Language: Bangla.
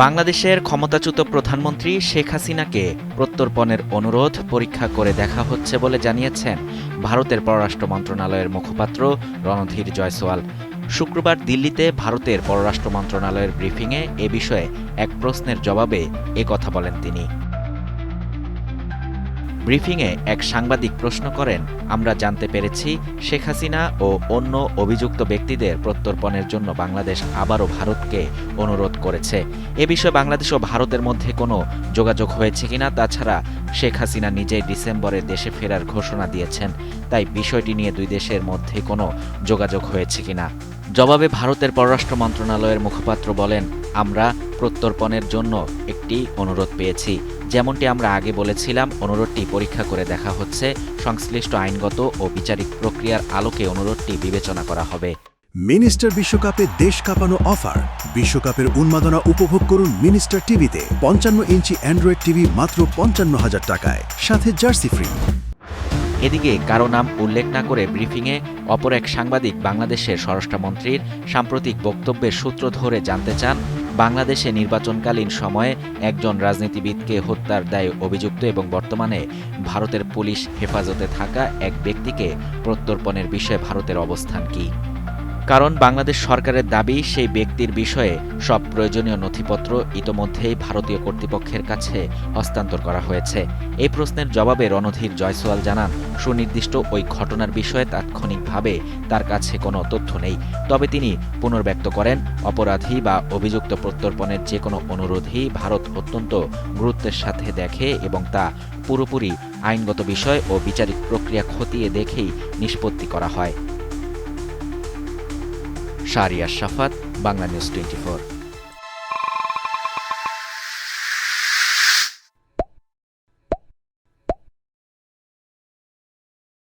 বাংলাদেশের ক্ষমতাচ্যুত প্রধানমন্ত্রী শেখ হাসিনাকে প্রত্যর্পণের অনুরোধ পরীক্ষা করে দেখা হচ্ছে বলে জানিয়েছেন ভারতের পররাষ্ট্র মন্ত্রণালয়ের মুখপাত্র রণধীর জয়সওয়াল। শুক্রবার দিল্লিতে ভারতের পররাষ্ট্র মন্ত্রণালয়ের ব্রিফিংয়ে এ বিষয়ে এক প্রশ্নের জবাবে কথা বলেন তিনি। ব্রিফিংয়ে এক সাংবাদিক প্রশ্ন করেন, আমরা জানতে পেরেছি শেখ হাসিনা ও অন্য অভিযুক্ত ব্যক্তিদের প্রত্যর্পণের জন্য বাংলাদেশ আবারও ভারতকে অনুরোধ করেছে। এ বিষয়ে বাংলাদেশ ও ভারতের মধ্যে কোনো যোগাযোগ হয়েছে কিনা, তাছাড়া শেখ হাসিনা নিজেই ডিসেম্বরে দেশে ফেরার ঘোষণা দিয়েছেন, তাই বিষয়টি নিয়ে দুই দেশের মধ্যে কোনো যোগাযোগ হয়েছে কিনা। জবাবে ভারতের পররাষ্ট্র মন্ত্রণালয়ের মুখপাত্র বলেন, আমরা প্রত্যর্পণের জন্য একটি অনুরোধ পেয়েছি। যেমনটি আমরা আগে বলেছিলাম, অনুরোধটি পরীক্ষা করে দেখা হচ্ছে। সংশ্লিষ্ট আইনগত ও বিচারিক প্রক্রিয়ার আলোকে অনুরোধটি বিবেচনা করা হবে। মিনিস্টার বিশ্বকাপে দেশ কাঁপানো অফার। বিশ্বকাপের উন্মাদনা উপভোগ করুন মিনিস্টার টিভিতে। 55 ইঞ্চি অ্যান্ড্রয়েড টিভি মাত্র 55,000 টাকায়, সাথে জার্সি ফ্রি। এদিকে কারো নাম উল্লেখ না করে ব্রিফিংয়ে অপর এক সাংবাদিক বাংলাদেশের স্বরাষ্ট্রমন্ত্রীর সাম্প্রতিক বক্তব্যের সূত্র ধরে জানতে চান, বাংলাদেশে নির্বাচনকালীন সময়ে একজন রাজনীতিবিদকে হত্যার দায়ে অভিযুক্ত এবং বর্তমানে ভারতের পুলিশ হেফাজতে থাকা এক ব্যক্তিকে প্রত্যর্পণের বিষয়ে ভারতের অবস্থান কী। কারণ বাংলাদেশ সরকারের দাবি, সেই ব্যক্তির বিষয়ে সব প্রয়োজনীয় নথিপত্র ইতোমধ্যেই ভারতীয় কর্তৃপক্ষের কাছে হস্তান্তর করা হয়েছে। এই প্রশ্নের জবাবে রণধীর জয়সওয়াল জানান, সুনির্দিষ্ট ওই ঘটনার বিষয়ে তাৎক্ষণিকভাবে তার কাছে কোনো তথ্য নেই। তবে তিনি পুনর্ব্যক্ত করেন, অপরাধী বা অভিযুক্ত প্রত্যর্পণের যে কোনো অনুরোধই ভারত অত্যন্ত গুরুত্বের সাথে দেখে এবং তা পুরোপুরি আইনগত বিষয় ও বিচারিক প্রক্রিয়া খতিয়ে দেখেই নিষ্পত্তি করা হয়। শাহরিয়ার শাফাত, বাংলা নিউজ 24।